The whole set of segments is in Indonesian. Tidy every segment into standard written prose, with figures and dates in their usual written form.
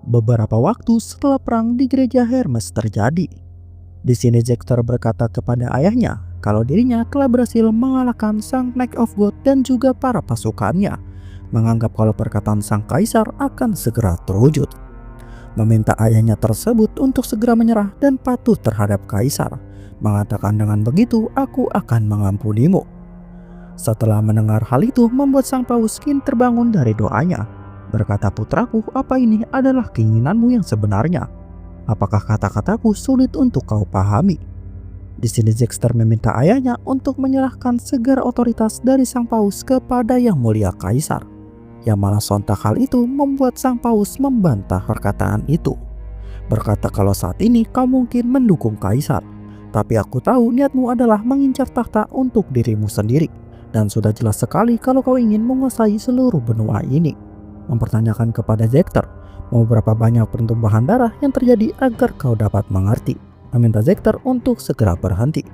Beberapa waktu setelah perang di gereja Hermes terjadi. Di sini Jector berkata kepada ayahnya kalau dirinya telah berhasil mengalahkan sang Knight of God dan juga para pasukannya, menganggap kalau perkataan sang kaisar akan segera terwujud. Meminta ayahnya tersebut untuk segera menyerah dan patuh terhadap kaisar, mengatakan dengan begitu aku akan mengampunimu. Setelah mendengar hal itu membuat sang paus kini terbangun dari doanya. Berkata, putraku, apa ini adalah keinginanmu yang sebenarnya? Apakah kata-kataku sulit untuk kau pahami? Di sini Jector meminta ayahnya untuk menyerahkan segala otoritas dari sang paus kepada yang mulia kaisar. Yang malah sontak hal itu membuat sang paus membantah perkataan itu. Berkata kalau saat ini kau mungkin mendukung kaisar, tapi aku tahu niatmu adalah mengincar tahta untuk dirimu sendiri. Dan sudah jelas sekali kalau kau ingin menguasai seluruh benua ini. Mempertanyakan kepada Jector mau berapa banyak pertumpahan darah yang terjadi agar kau dapat mengerti. Meminta Jector untuk segera berhenti.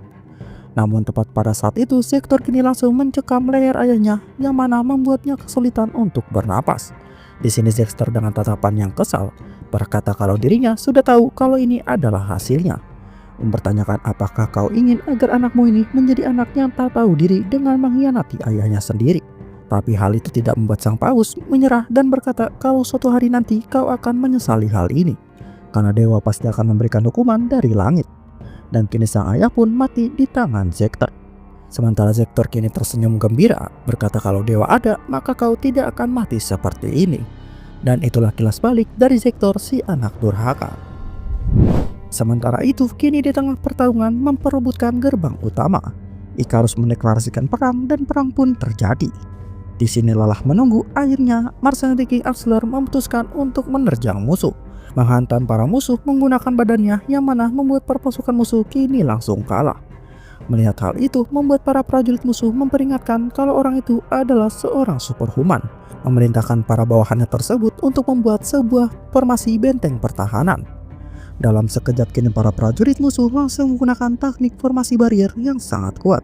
Namun tepat pada saat itu Jector kini langsung mencekam leher ayahnya, yang mana membuatnya kesulitan untuk bernapas. Di sini Jector dengan tatapan yang kesal berkata kalau dirinya sudah tahu kalau ini adalah hasilnya. Mempertanyakan apakah kau ingin agar anakmu ini menjadi anak yang tak tahu diri dengan mengkhianati ayahnya sendiri. Tapi hal itu tidak membuat sang paus menyerah dan berkata kalau suatu hari nanti kau akan menyesali hal ini, karena dewa pasti akan memberikan hukuman dari langit. Dan kini sang ayah pun mati di tangan Jector. Sementara Jector kini tersenyum gembira berkata kalau dewa ada maka kau tidak akan mati seperti ini. Dan itulah kilas balik dari Jector si anak durhaka. Sementara itu kini di tengah pertarungan memperebutkan gerbang utama, Ikarus mendeklarasikan perang dan perang pun terjadi. Di sini lelah menunggu, akhirnya Mercenary King Axelar memutuskan untuk menerjang musuh, menghantam para musuh menggunakan badannya, yang mana membuat para pasukan musuh kini langsung kalah. Melihat hal itu membuat para prajurit musuh memperingatkan kalau orang itu adalah seorang superhuman, memerintahkan para bawahannya tersebut untuk membuat sebuah formasi benteng pertahanan. Dalam sekejap kini para prajurit musuh langsung menggunakan teknik formasi barrier yang sangat kuat,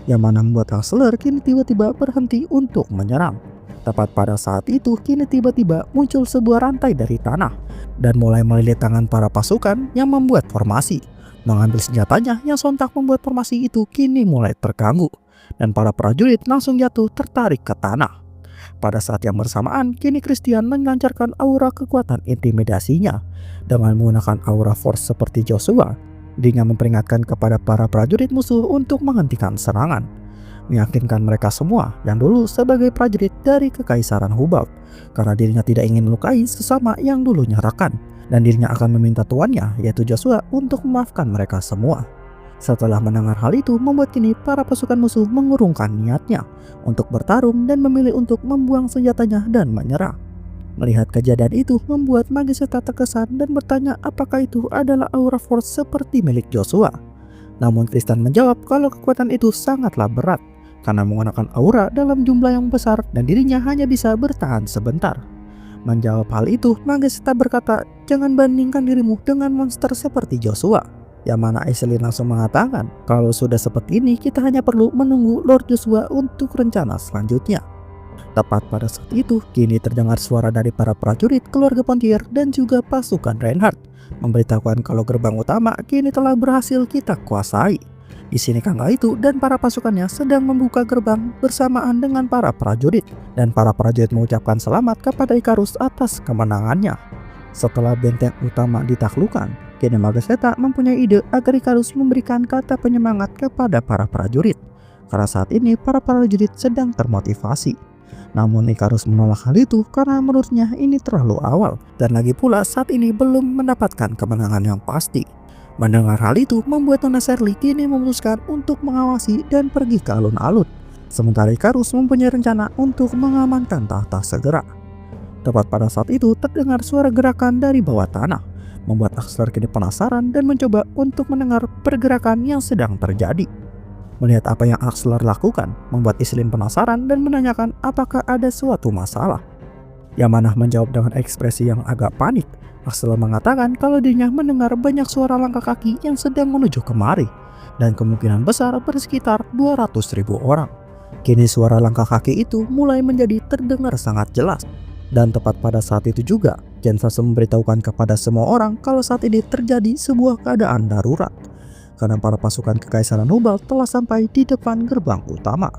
yang mana membuat Axelar kini tiba-tiba berhenti untuk menyerang. Tepat pada saat itu kini tiba-tiba muncul sebuah rantai dari tanah dan mulai melilit tangan para pasukan yang membuat formasi, mengambil senjatanya, yang sontak membuat formasi itu kini mulai terganggu dan para prajurit langsung jatuh tertarik ke tanah. Pada saat yang bersamaan kini Christian melancarkan aura kekuatan intimidasinya dengan menggunakan aura force seperti Joshua. Dirinya memperingatkan kepada para prajurit musuh untuk menghentikan serangan, meyakinkan mereka semua yang dulu sebagai prajurit dari Kekaisaran Hubab, karena dirinya tidak ingin melukai sesama yang dulunya rekan, dan dirinya akan meminta tuannya yaitu Joshua untuk memaafkan mereka semua. Setelah mendengar hal itu membuat kini para pasukan musuh mengurungkan niatnya untuk bertarung dan memilih untuk membuang senjatanya dan menyerah. Melihat kejadian itu membuat Magiseta terkesan dan bertanya apakah itu adalah aura force seperti milik Joshua. Namun Tristan menjawab kalau kekuatan itu sangatlah berat karena menggunakan aura dalam jumlah yang besar dan dirinya hanya bisa bertahan sebentar. Menjawab hal itu Magiseta berkata, jangan bandingkan dirimu dengan monster seperti Joshua. Yang mana Aiselin langsung mengatakan kalau sudah seperti ini kita hanya perlu menunggu Lord Joshua untuk rencana selanjutnya. Tepat pada saat itu kini terdengar suara dari para prajurit keluarga Pontier dan juga pasukan Reinhardt memberitahukan kalau gerbang utama kini telah berhasil kita kuasai. Di sini Kangga itu dan para pasukannya sedang membuka gerbang bersamaan dengan para prajurit, dan para prajurit mengucapkan selamat kepada Ikarus atas kemenangannya. Setelah benteng utama ditaklukkan, kini Magiseta mempunyai ide agar Ikarus memberikan kata penyemangat kepada para prajurit, karena saat ini para prajurit sedang termotivasi. Namun Ikarus menolak hal itu karena menurutnya ini terlalu awal, dan lagi pula saat ini belum mendapatkan kemenangan yang pasti. Mendengar hal itu membuat Nona Shirley kini memutuskan untuk mengawasi dan pergi ke alun-alun, sementara Ikarus mempunyai rencana untuk mengamankan tahta segera. Tepat pada saat itu terdengar suara gerakan dari bawah tanah, membuat Axelar kini penasaran dan mencoba untuk mendengar pergerakan yang sedang terjadi. Melihat apa yang Axelar lakukan membuat Iselin penasaran dan menanyakan apakah ada suatu masalah. Yang mana menjawab dengan ekspresi yang agak panik. Axelar mengatakan kalau dirinya mendengar banyak suara langkah kaki yang sedang menuju kemari, dan kemungkinan besar bersekitar 200.000 orang. Kini suara langkah kaki itu mulai menjadi terdengar sangat jelas. Dan tepat pada saat itu juga James langsung memberitahukan kepada semua orang kalau saat ini terjadi sebuah keadaan darurat karena para pasukan Kekaisaran Hubalt telah sampai di depan gerbang utama.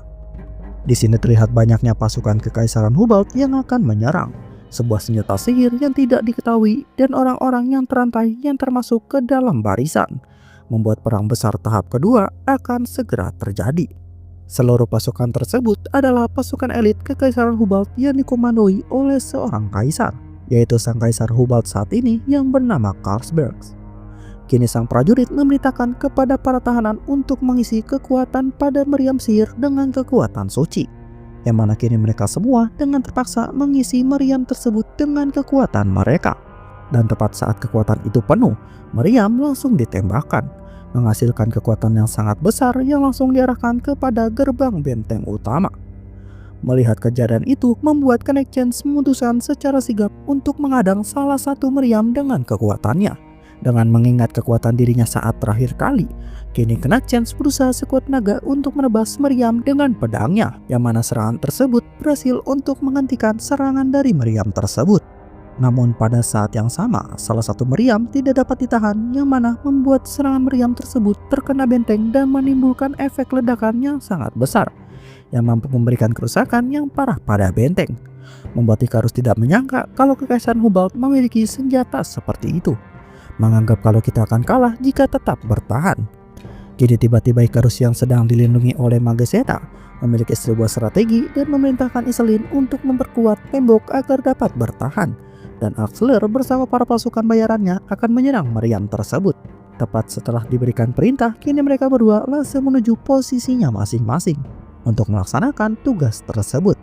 Di sini terlihat banyaknya pasukan Kekaisaran Hubalt yang akan menyerang, sebuah senjata sihir yang tidak diketahui dan orang-orang yang terantai yang termasuk ke dalam barisan, membuat perang besar tahap kedua akan segera terjadi. Seluruh pasukan tersebut adalah pasukan elit Kekaisaran Hubalt yang dikomandoi oleh seorang kaisar, yaitu sang kaisar Hubalt saat ini yang bernama Carlsberg. Kini sang prajurit memerintahkan kepada para tahanan untuk mengisi kekuatan pada meriam sihir dengan kekuatan suci, yang mana kini mereka semua dengan terpaksa mengisi meriam tersebut dengan kekuatan mereka. Dan tepat saat kekuatan itu penuh, meriam langsung ditembakkan, menghasilkan kekuatan yang sangat besar yang langsung diarahkan kepada gerbang benteng utama. Melihat kejadian itu membuat Knight Chance memutuskan secara sigap untuk menghadang salah satu meriam dengan kekuatannya. Dengan mengingat kekuatan dirinya saat terakhir kali, kini Knight Chance berusaha sekuat tenaga untuk menebas meriam dengan pedangnya, yang mana serangan tersebut berhasil untuk menghentikan serangan dari meriam tersebut. Namun pada saat yang sama, salah satu meriam tidak dapat ditahan, yang mana membuat serangan meriam tersebut terkena benteng dan menimbulkan efek ledakan yang sangat besar, yang mampu memberikan kerusakan yang parah pada benteng. Membuat Icarus tidak menyangka kalau Kekaisaran Hubalt memiliki senjata seperti itu, menganggap kalau kita akan kalah jika tetap bertahan. Kini tiba-tiba Icarus yang sedang dilindungi oleh Mageseta memiliki sebuah strategi dan memerintahkan Iselin untuk memperkuat tembok agar dapat bertahan, dan Axeler bersama para pasukan bayarannya akan menyerang meriam tersebut. Tepat setelah diberikan perintah, kini mereka berdua langsung menuju posisinya masing-masing untuk melaksanakan tugas tersebut.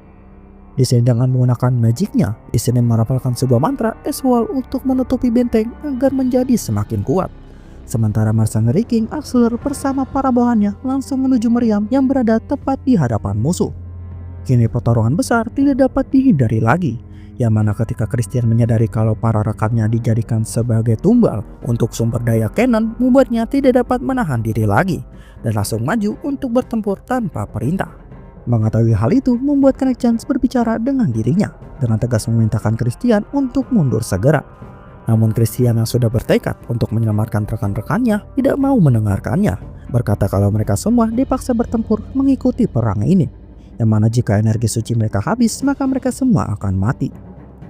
Di sini dengan menggunakan magicnya, Iselin merapalkan sebuah mantra Eswal untuk menutupi benteng agar menjadi semakin kuat. Sementara Mercenary King Axeler bersama para bawahannya langsung menuju meriam yang berada tepat di hadapan musuh. Kini pertarungan besar tidak dapat dihindari lagi, yang mana ketika Christian menyadari kalau para rekannya dijadikan sebagai tumbal untuk sumber daya cannon, membuatnya tidak dapat menahan diri lagi dan langsung maju untuk bertempur tanpa perintah. Mengetahui hal itu membuat Knight Chance berbicara dengan dirinya dengan tegas memerintahkan Christian untuk mundur segera. Namun Christian yang sudah bertekad untuk menyelamatkan rekan-rekannya tidak mau mendengarkannya, berkata kalau mereka semua dipaksa bertempur mengikuti perang ini, yang mana jika energi suci mereka habis maka mereka semua akan mati.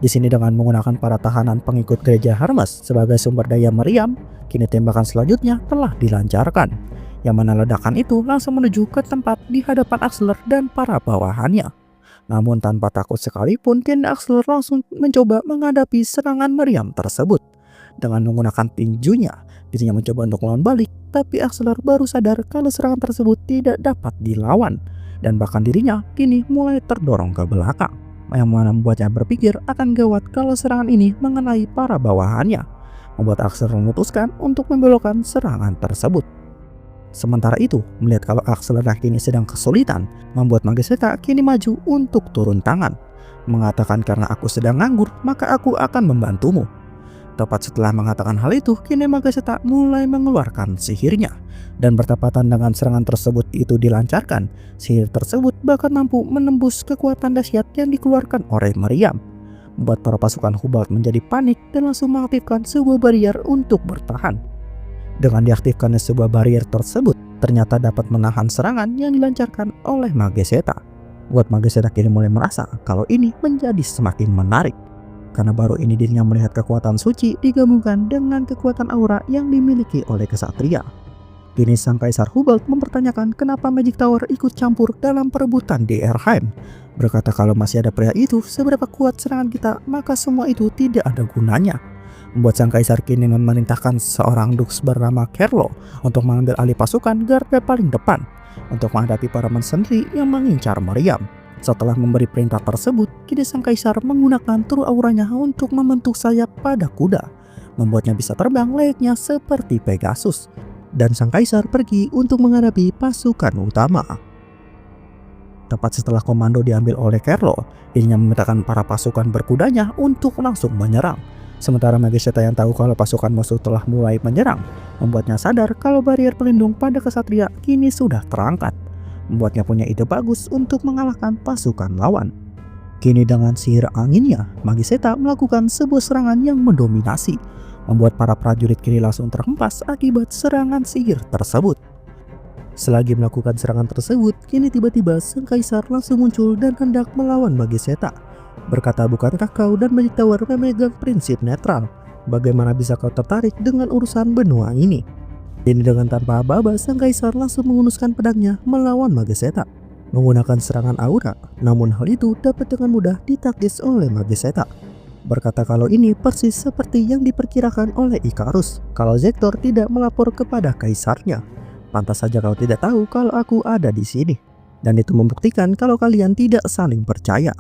Di sini dengan menggunakan para tahanan pengikut gereja Hermes sebagai sumber daya meriam, kini tembakan selanjutnya telah dilancarkan, yang mana ledakan itu langsung menuju ke tempat di hadapan Axeler dan para bawahannya. Namun tanpa takut sekalipun, kini Axeler langsung mencoba menghadapi serangan meriam tersebut. Dengan menggunakan tinjunya, dirinya mencoba untuk melawan balik, tapi Axeler baru sadar kalau serangan tersebut tidak dapat dilawan, dan bahkan dirinya kini mulai terdorong ke belakang, yang mana membuatnya berpikir akan gawat kalau serangan ini mengenai para bawahannya, membuat Axeler memutuskan untuk membelokkan serangan tersebut. Sementara itu, melihat kalau Axeler kini sedang kesulitan, membuat Mageseta kini maju untuk turun tangan, mengatakan karena aku sedang nganggur, maka aku akan membantumu. Tepat setelah mengatakan hal itu, kini Mageseta mulai mengeluarkan sihirnya, dan bertepatan dengan serangan tersebut itu dilancarkan, sihir tersebut bahkan mampu menembus kekuatan dahsyat yang dikeluarkan oleh meriam, membuat para pasukan Hubalt menjadi panik dan langsung mengaktifkan sebuah barrier untuk bertahan. Dengan diaktifkannya sebuah barrier tersebut, ternyata dapat menahan serangan yang dilancarkan oleh Mageseta. Buat Mageseta kini mulai merasa kalau ini menjadi semakin menarik, karena baru ini dirinya melihat kekuatan suci digabungkan dengan kekuatan aura yang dimiliki oleh kesatria. Kini sang Kaisar Hubalt mempertanyakan kenapa Magic Tower ikut campur dalam perebutan di Erheim. Berkata kalau masih ada pria itu, seberapa kuat serangan kita, maka semua itu tidak ada gunanya. Membuat sang Kaisar kini memerintahkan seorang Dux bernama Kerlo untuk mengambil alih pasukan garda paling depan untuk menghadapi para mercenary yang mengincar meriam. Setelah memberi perintah tersebut, kini sang Kaisar menggunakan turu auranya untuk membentuk sayap pada kuda, membuatnya bisa terbang layaknya seperti Pegasus. Dan sang Kaisar pergi untuk menghadapi pasukan utama. Tepat setelah komando diambil oleh Kerlo, dirinya memerintahkan para pasukan berkudanya untuk langsung menyerang. Sementara Mageseta yang tahu kalau pasukan musuh telah mulai menyerang, membuatnya sadar kalau barrier pelindung pada kesatria kini sudah terangkat, membuatnya punya ide bagus untuk mengalahkan pasukan lawan. Kini dengan sihir anginnya, Magiseta melakukan sebuah serangan yang mendominasi, membuat para prajurit kini langsung terhempas akibat serangan sihir tersebut. Selagi melakukan serangan tersebut, kini tiba-tiba sang kaisar langsung muncul dan hendak melawan Magiseta. Berkata, bukankah kau dan Magic Tower memegang prinsip netral? Bagaimana bisa kau tertarik dengan urusan benua ini? Kini dengan tanpa aba-aba, sang kaisar langsung menghunuskan pedangnya melawan Magiseta menggunakan serangan aura, namun hal itu dapat dengan mudah ditaktis oleh Magiseta. Berkata kalau ini persis seperti yang diperkirakan oleh Icarus, kalau Zektor tidak melapor kepada kaisarnya. Pantas saja kau tidak tahu kalau aku ada di sini. Dan itu membuktikan kalau kalian tidak saling percaya.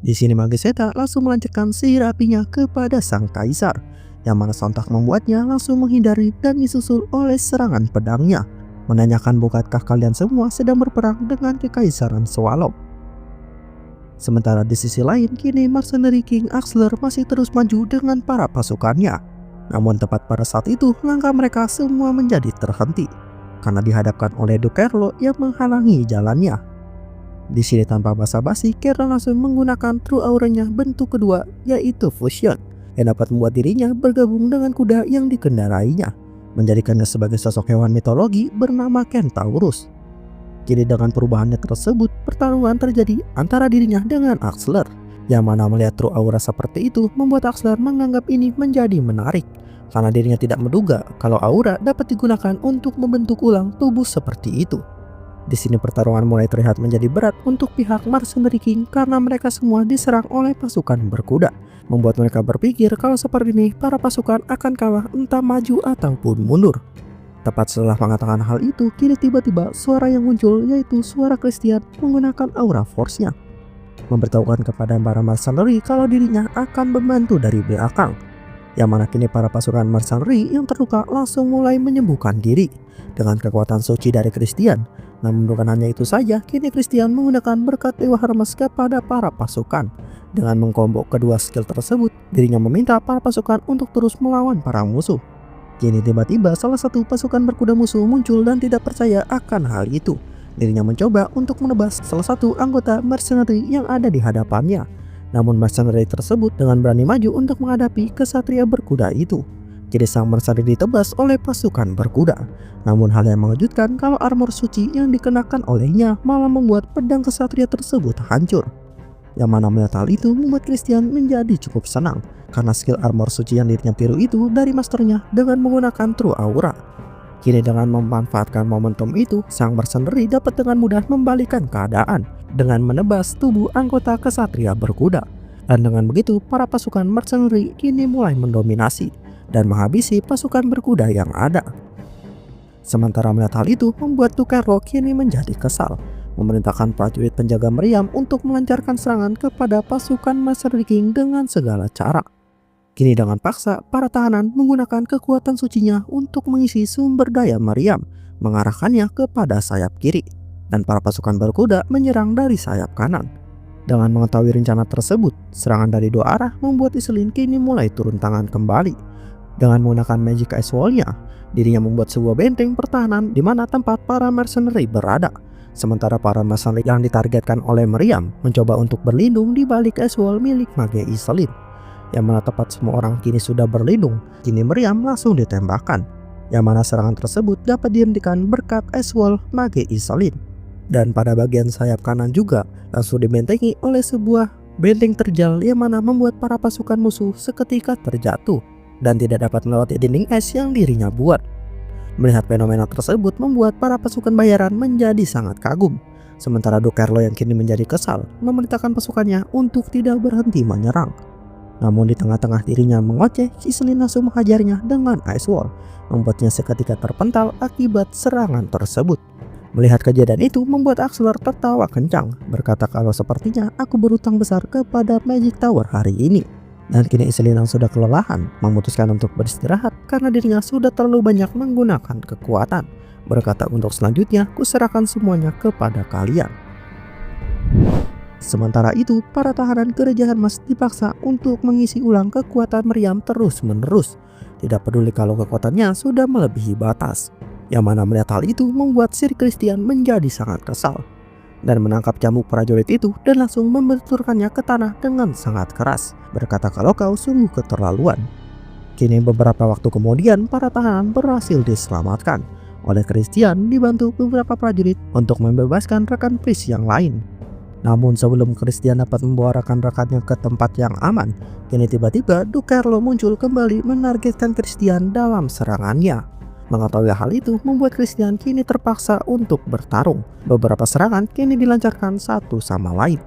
Di sini Magiseta langsung melancarkan sihir apinya kepada sang kaisar, yang mana sontak membuatnya langsung menghindari dan disusul oleh serangan pedangnya, menanyakan bukankah kalian semua sedang berperang dengan kekaisaran Swallow. Sementara di sisi lain, kini mercenary King Axler masih terus maju dengan para pasukannya. Namun tepat pada saat itu, langkah mereka semua menjadi terhenti karena dihadapkan oleh Duke Carlo yang menghalangi jalannya. Di sini tanpa basa-basi, Carlo langsung menggunakan True Aura-nya bentuk kedua, yaitu Fusion, yang dapat membuat dirinya bergabung dengan kuda yang dikendarainya, menjadikannya sebagai sosok hewan mitologi bernama Centaurus. Kini dengan perubahannya tersebut, pertarungan terjadi antara dirinya dengan Axler, yang mana melihat True Aura seperti itu membuat Axler menganggap ini menjadi menarik, karena dirinya tidak menduga kalau aura dapat digunakan untuk membentuk ulang tubuh seperti itu. Di sini pertarungan mulai terlihat menjadi berat untuk pihak Mercenary King karena mereka semua diserang oleh pasukan berkuda, membuat mereka berpikir kalau seperti ini para pasukan akan kalah entah maju ataupun mundur. Tepat setelah mengatakan hal itu, kini tiba-tiba suara yang muncul yaitu suara Christian menggunakan aura force-nya, memberitahukan kepada para mercenary kalau dirinya akan membantu dari belakang, yang mana kini para pasukan mercenary yang terluka langsung mulai menyembuhkan diri dengan kekuatan suci dari Christian. Namun bukan hanya itu saja, kini Christian menggunakan berkat Dewa Hermes kepada para pasukan. Dengan mengkombo kedua skill tersebut, dirinya meminta para pasukan untuk terus melawan para musuh. Kini tiba-tiba salah satu pasukan berkuda musuh muncul dan tidak percaya akan hal itu. Dirinya mencoba untuk menebas salah satu anggota mercenary yang ada di hadapannya. Namun mercenary tersebut dengan berani maju untuk menghadapi kesatria berkuda itu. Kini sang mercenary ditebas oleh pasukan berkuda. Namun hal yang mengejutkan kalau armor suci yang dikenakan olehnya malah membuat pedang kesatria tersebut hancur. Yang mana melihat hal itu membuat Christian menjadi cukup senang karena skill armor suci yang dirinya tiru itu dari masternya dengan menggunakan True Aura. Kini dengan memanfaatkan momentum itu, sang mercenary dapat dengan mudah membalikkan keadaan dengan menebas tubuh anggota kesatria berkuda. Dan dengan begitu para pasukan mercenary kini mulai mendominasi dan menghabisi pasukan berkuda yang ada. Sementara melihat hal itu membuat Duke Carlo kini menjadi kesal, memerintahkan prajurit penjaga meriam untuk melancarkan serangan kepada pasukan Mercenary King dengan segala cara. Kini dengan paksa, para tahanan menggunakan kekuatan sucinya untuk mengisi sumber daya meriam, mengarahkannya kepada sayap kiri, dan para pasukan berkuda menyerang dari sayap kanan. Dengan mengetahui rencana tersebut, serangan dari dua arah membuat Iselin kini mulai turun tangan kembali. Dengan menggunakan Magic Ice Wall-nya, dirinya membuat sebuah benteng pertahanan di mana tempat para mercenary berada. Sementara para mercenary yang ditargetkan oleh meriam mencoba untuk berlindung di balik Ice Wall milik Mage Iselin. Yang mana tepat semua orang kini sudah berlindung, kini meriam langsung ditembakkan. Yang mana serangan tersebut dapat dihentikan berkat Ice Wall Mage Iselin. Dan pada bagian sayap kanan juga langsung dibentengi oleh sebuah benteng terjal yang mana membuat para pasukan musuh seketika terjatuh dan tidak dapat melewati dinding es yang dirinya buat. Melihat fenomena tersebut membuat para pasukan bayaran menjadi sangat kagum. Sementara Duke Carlo yang kini menjadi kesal memerintahkan pasukannya untuk tidak berhenti menyerang. Namun di tengah-tengah dirinya mengoceh, Iselin langsung menghajarnya dengan Ice Wall, membuatnya seketika terpental akibat serangan tersebut. Melihat kejadian itu membuat Axler tertawa kencang, berkata kalau sepertinya aku berutang besar kepada Magic Tower hari ini. Dan kini Iselin yang sudah kelelahan memutuskan untuk beristirahat karena dirinya sudah terlalu banyak menggunakan kekuatan. Berkata untuk selanjutnya kuserahkan semuanya kepada kalian. Sementara itu para tahanan Gereja Hermes dipaksa untuk mengisi ulang kekuatan meriam terus-menerus, tidak peduli kalau kekuatannya sudah melebihi batas. Yang mana melihat hal itu membuat Sir Christian menjadi sangat kesal. dan menangkap cambuk prajurit itu dan langsung membenturkannya ke tanah dengan sangat keras, berkata kalau kau sungguh keterlaluan. Kini beberapa waktu kemudian para tahanan berhasil diselamatkan oleh Christian dibantu beberapa prajurit untuk membebaskan rekan Pris yang lain. Namun sebelum Christian dapat membawa rekan-rekannya ke tempat yang aman, kini tiba-tiba Dukerlo muncul kembali menargetkan Christian dalam serangannya. Mengetahui hal itu membuat Christian kini terpaksa untuk bertarung. Beberapa serangan kini dilancarkan satu sama lain.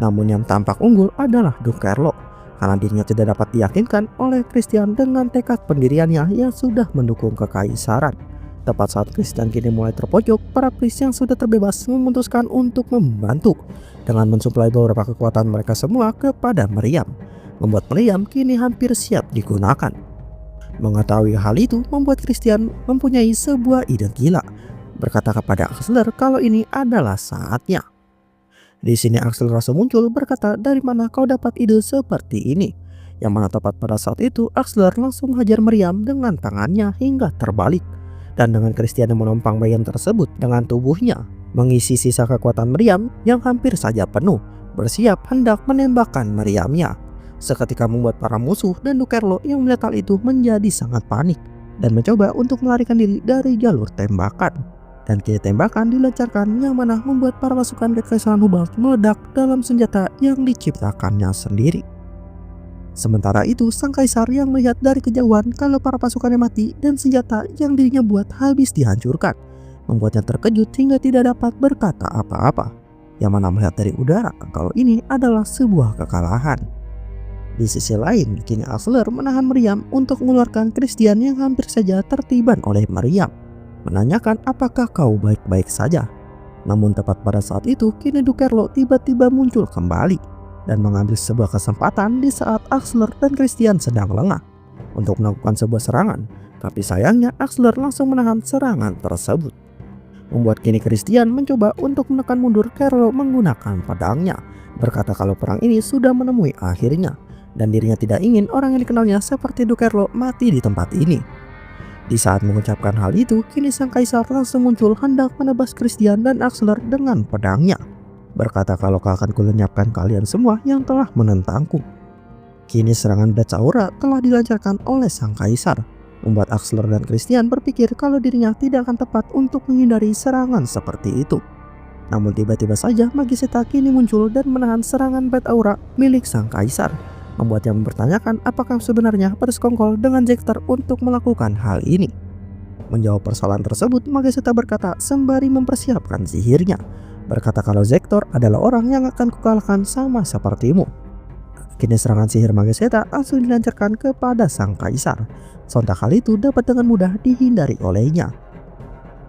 Namun yang tampak unggul adalah Dukerlo, karena dirinya tidak dapat diyakinkan oleh Christian dengan tekad pendiriannya yang sudah mendukung kekaisaran. Tepat saat Christian kini mulai terpojok, para Pris yang sudah terbebas memutuskan untuk membantu dengan mensuplai beberapa kekuatan mereka semua kepada Meriam, membuat Meriam kini hampir siap digunakan. Mengetahui hal itu membuat Christian mempunyai sebuah ide gila, berkata kepada Axler kalau ini adalah saatnya. Di sini Axel langsung muncul berkata, dari mana kau dapat ide seperti ini? Yang mana tepat pada saat itu Axler langsung hajar Meriam dengan tangannya hingga terbalik. Dan dengan Christian yang menumpang Meriam tersebut dengan tubuhnya, mengisi sisa kekuatan Meriam yang hampir saja penuh, bersiap hendak menembakkan Meriamnya. Seketika membuat para musuh dan Dukerlo yang melihat hal itu menjadi sangat panik dan mencoba untuk melarikan diri dari jalur tembakan. Dan kini tembakan dilancarkan yang mana membuat para pasukan Kekaisaran Hubalt meledak dalam senjata yang diciptakannya sendiri. Sementara itu sang kaisar yang melihat dari kejauhan kalau para pasukannya mati dan senjata yang dirinya buat habis dihancurkan, membuatnya terkejut hingga tidak dapat berkata apa-apa. Yang mana melihat dari udara kalau ini adalah sebuah kekalahan. Di sisi lain, kini Axler menahan Meriam untuk mengeluarkan Christian yang hampir saja tertiban oleh Meriam, menanyakan apakah kau baik-baik saja. Namun tepat pada saat itu, kini Dukerlo tiba-tiba muncul kembali dan mengambil sebuah kesempatan di saat Axler dan Christian sedang lengah untuk melakukan sebuah serangan. Tapi sayangnya Axler langsung menahan serangan tersebut, membuat kini Christian mencoba untuk menekan mundur Kerlo menggunakan pedangnya, berkata kalau perang ini sudah menemui akhirnya dan dirinya tidak ingin orang yang dikenalnya seperti Dukerlo mati di tempat ini. Di saat mengucapkan hal itu, kini sang kaisar langsung muncul hendak menebas Christian dan Axler dengan pedangnya, berkata kalau akan kulenyapkan kalian semua yang telah menentangku. Kini serangan Blades Aura telah dilancarkan oleh sang kaisar, membuat Axler dan Christian berpikir kalau dirinya tidak akan tepat untuk menghindari serangan seperti itu. Namun tiba-tiba saja Magiseta kini muncul dan menahan serangan Blades Aura milik sang kaisar, membuatnya mempertanyakan apakah sebenarnya bersekongkol dengan Jekter untuk melakukan hal ini. Menjawab persoalan tersebut, Magiseta berkata sembari mempersiapkan sihirnya, berkata kalau Jekter adalah orang yang akan kukalahkan sama sepertimu. Kini serangan sihir Magiseta langsung dilancarkan kepada sang kaisar. Sontak hal itu dapat dengan mudah dihindari olehnya.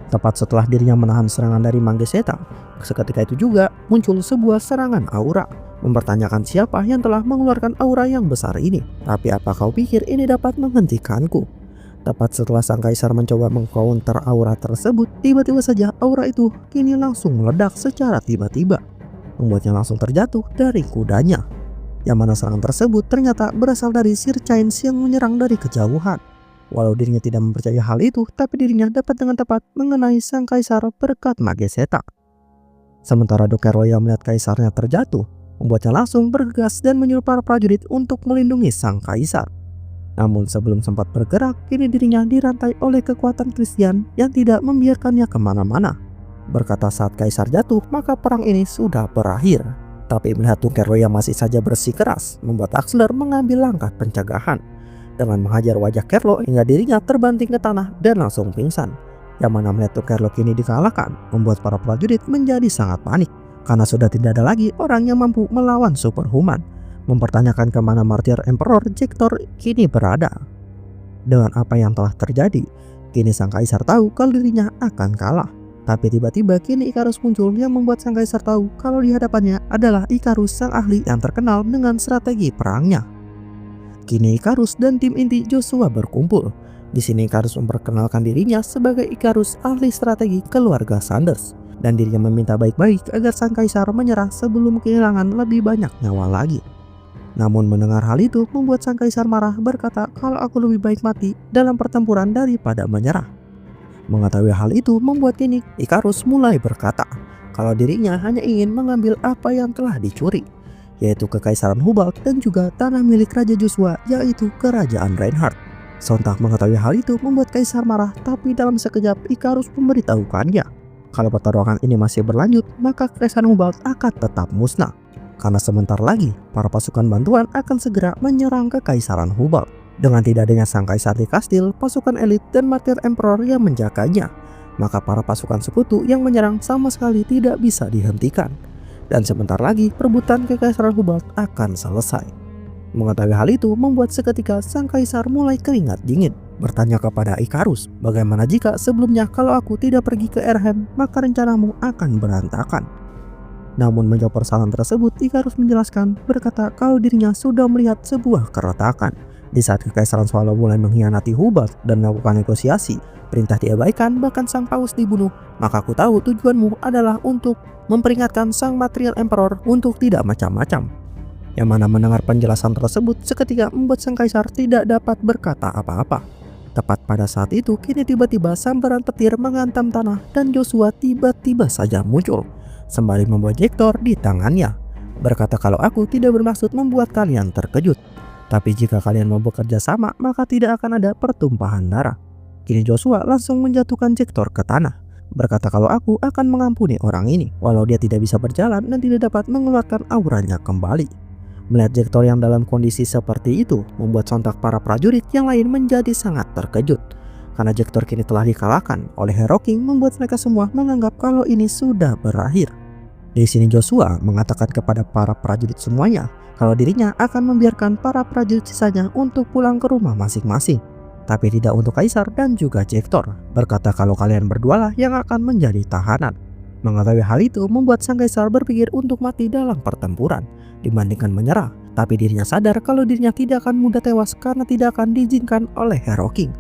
Tepat setelah dirinya menahan serangan dari Magiseta, seketika itu juga muncul sebuah serangan aura, mempertanyakan siapa yang telah mengeluarkan aura yang besar ini. Tapi apa kau pikir ini dapat menghentikanku? Tepat setelah sang kaisar mencoba mengcounter aura tersebut, tiba-tiba saja aura itu kini langsung meledak secara tiba-tiba, membuatnya langsung terjatuh dari kudanya. Yang mana serangan tersebut ternyata berasal dari Sir Chains yang menyerang dari kejauhan. Walau dirinya tidak mempercayai hal itu, tapi dirinya dapat dengan tepat mengenai sang kaisar berkat Magiseta. Sementara Dukerlo yang melihat kaisarnya terjatuh, membuatnya langsung bergegas dan menyuruh para prajurit untuk melindungi sang kaisar. Namun sebelum sempat bergerak, kini dirinya dirantai oleh kekuatan Christian yang tidak membiarkannya kemana-mana. Berkata saat kaisar jatuh, maka perang ini sudah berakhir. Tapi melihat Dukerlo yang masih saja bersikeras, membuat Axler mengambil langkah pencegahan dengan menghajar wajah Kerlo hingga dirinya terbanting ke tanah dan langsung pingsan. Yang mana melihat Dukerlo kini dikalahkan, membuat para prajurit menjadi sangat panik karena sudah tidak ada lagi orang yang mampu melawan Superhuman, mempertanyakan kemana martir Emperor Jektor kini berada. Dengan apa yang telah terjadi, kini sang kaisar tahu kalau dirinya akan kalah. Tapi tiba-tiba kini Ikarus muncul yang membuat sang kaisar tahu kalau di hadapannya adalah Ikarus sang ahli yang terkenal dengan strategi perangnya. Kini Ikarus dan tim inti Joshua berkumpul. Di sini Ikarus memperkenalkan dirinya sebagai Ikarus ahli strategi keluarga Sanders, dan dirinya meminta baik-baik agar sang kaisar menyerah sebelum kehilangan lebih banyak nyawa lagi. Namun mendengar hal itu membuat sang kaisar marah, berkata kalau aku lebih baik mati dalam pertempuran daripada menyerah. Mengetahui hal itu membuat kini Ikarus mulai berkata kalau dirinya hanya ingin mengambil apa yang telah dicuri, yaitu Kekaisaran Hubalt dan juga tanah milik Raja Joshua, yaitu Kerajaan Reinhardt. Sontak mengetahui hal itu membuat Kaisar marah, tapi dalam sekejap Ikarus memberitahukannya kalau pertarungan ini masih berlanjut, maka Kekaisaran Hubalt akan tetap musnah. Karena sebentar lagi, para pasukan bantuan akan segera menyerang Kekaisaran Hubalt. Dengan tidak adanya sang kaisar di kastil, pasukan elit dan martir Emperor yang menjaganya, maka para pasukan sekutu yang menyerang sama sekali tidak bisa dihentikan. Dan sebentar lagi, perebutan Kekaisaran Hubalt akan selesai. Mengetahui hal itu membuat seketika sang kaisar mulai keringat dingin, bertanya kepada Ikarus, bagaimana jika sebelumnya kalau aku tidak pergi ke Erhem, maka rencanamu akan berantakan. Namun menjawab persoalan tersebut, Ikarus menjelaskan berkata kalau dirinya sudah melihat sebuah keretakan. Di saat Kekaisaran Swallow mulai mengkhianati Hubalt dan melakukan negosiasi, perintah diabaikan, bahkan sang paus dibunuh, maka aku tahu tujuanmu adalah untuk memperingatkan sang Material Emperor untuk tidak macam-macam. Yang mana mendengar penjelasan tersebut seketika membuat sang kaisar tidak dapat berkata apa-apa. Tepat pada saat itu, kini tiba-tiba sambaran petir menghantam tanah dan Joshua tiba-tiba saja muncul, sembari membawa Jektor di tangannya, berkata kalau aku tidak bermaksud membuat kalian terkejut, tapi jika kalian mau bekerja sama maka tidak akan ada pertumpahan darah. Kini Joshua langsung menjatuhkan Jektor ke tanah, berkata kalau aku akan mengampuni orang ini walau dia tidak bisa berjalan dan tidak dapat mengeluarkan auranya kembali. Melihat Jektor yang dalam kondisi seperti itu membuat sontak para prajurit yang lain menjadi sangat terkejut, karena Jektor kini telah dikalahkan oleh Hero King, membuat mereka semua menganggap kalau ini sudah berakhir. Di sini Joshua mengatakan kepada para prajurit semuanya kalau dirinya akan membiarkan para prajurit sisanya untuk pulang ke rumah masing-masing, tapi tidak untuk Kaisar dan juga Jektor, berkata kalau kalian berdualah yang akan menjadi tahanan. Mengetahui hal itu membuat sang Kaisar berpikir untuk mati dalam pertempuran dibandingkan menyerah, tapi dirinya sadar kalau dirinya tidak akan mudah tewas karena tidak akan diizinkan oleh Hero King,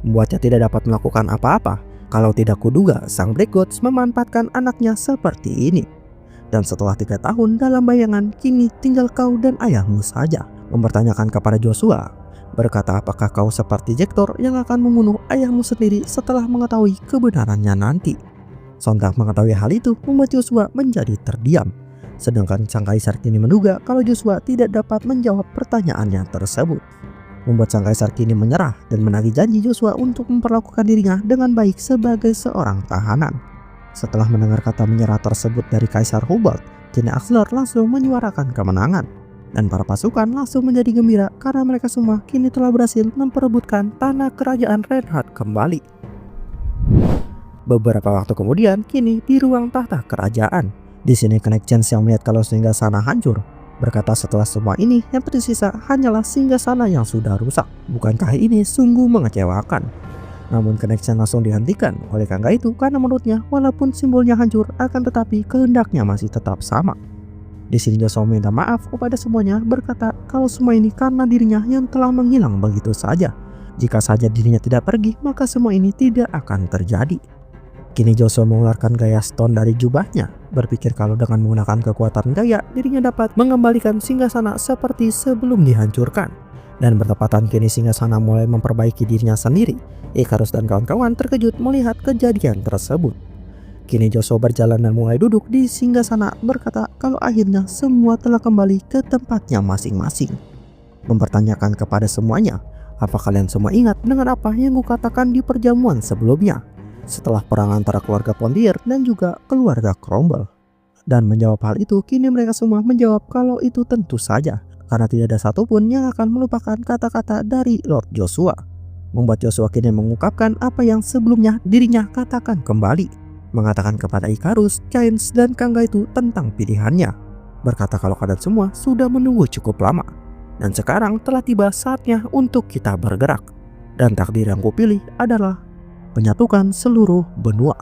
membuatnya tidak dapat melakukan apa-apa kalau tidak kuduga sang Black Gods memanfaatkan anaknya seperti ini. Dan setelah 3 tahun dalam bayangan, kini tinggal kau dan ayahmu saja. Mempertanyakan kepada Joshua, berkata apakah kau seperti Jektor yang akan membunuh ayahmu sendiri setelah mengetahui kebenarannya nanti. Sontak mengetahui hal itu membuat Joshua menjadi terdiam, sedangkan sang kaisar kini menduga kalau Joshua tidak dapat menjawab pertanyaannya tersebut, membuat sang kaisar kini menyerah dan menagih janji Joshua untuk memperlakukan dirinya dengan baik sebagai seorang tahanan. Setelah mendengar kata menyerah tersebut dari Kaisar Hubalt, kini Axlar langsung menyuarakan kemenangan, dan para pasukan langsung menjadi gembira karena mereka semua kini telah berhasil memperebutkan tanah kerajaan Reinhardt kembali. Beberapa waktu kemudian, kini di ruang tahta kerajaan, di sini Knight Chance yang melihat kalau singgasana hancur, berkata setelah semua ini yang tersisa hanyalah singgasana yang sudah rusak. Bukankah ini sungguh mengecewakan? Namun Knight Chance langsung dihentikan oleh Kangga itu karena menurutnya walaupun simbolnya hancur akan tetapi kehendaknya masih tetap sama. Di sini Joshua meminta maaf kepada semuanya, berkata kalau semua ini karena dirinya yang telah menghilang begitu saja. Jika saja dirinya tidak pergi maka semua ini tidak akan terjadi. Kini Joshua mengeluarkan gaya stone dari jubahnya, berpikir kalau dengan menggunakan kekuatan gaya dirinya dapat mengembalikan singgasana seperti sebelum dihancurkan. Dan bertepatan kini singgasana mulai memperbaiki dirinya sendiri. Ikarus dan kawan-kawan terkejut melihat kejadian tersebut. Kini Joshua berjalan dan mulai duduk di singgasana, berkata kalau akhirnya semua telah kembali ke tempatnya masing-masing. Mempertanyakan kepada semuanya, apa kalian semua ingat dengan apa yang kukatakan di perjamuan sebelumnya? Setelah perang antara keluarga Pontier dan juga keluarga Cromwell. Dan menjawab hal itu, kini mereka semua menjawab kalau itu tentu saja, karena tidak ada satupun yang akan melupakan kata-kata dari Lord Joshua. Membuat Joshua kini mengungkapkan apa yang sebelumnya dirinya katakan kembali, mengatakan kepada Ikarus, Chains dan Kangga itu tentang pilihannya, berkata kalau kalian semua sudah menunggu cukup lama, dan sekarang telah tiba saatnya untuk kita bergerak, dan takdir yang kupilih adalah menyatukan seluruh benua.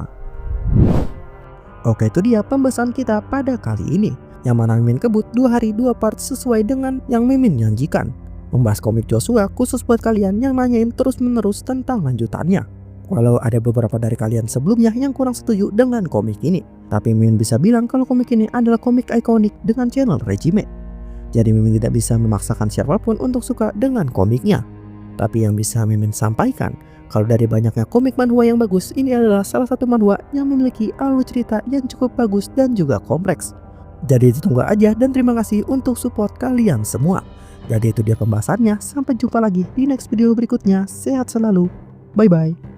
Oke, itu dia pembahasan kita pada kali ini, yang mana Mimin kebut 2 hari 2 part sesuai dengan yang Mimin janjikan, membahas komik Joshua khusus buat kalian yang nanyain terus menerus tentang lanjutannya. Walau ada beberapa dari kalian sebelumnya yang kurang setuju dengan komik ini, tapi Mimin bisa bilang kalau komik ini adalah komik ikonik dengan channel Regime. Jadi Mimin tidak bisa memaksakan siapapun untuk suka dengan komiknya. Tapi yang bisa Mimin sampaikan, Kalau dari banyaknya komik manhwa yang bagus, ini adalah salah satu manhwa yang memiliki alur cerita yang cukup bagus dan juga kompleks. Jadi ditunggu aja dan terima kasih untuk support kalian semua. Jadi itu dia pembahasannya, sampai jumpa lagi di next video berikutnya. Sehat selalu, bye bye.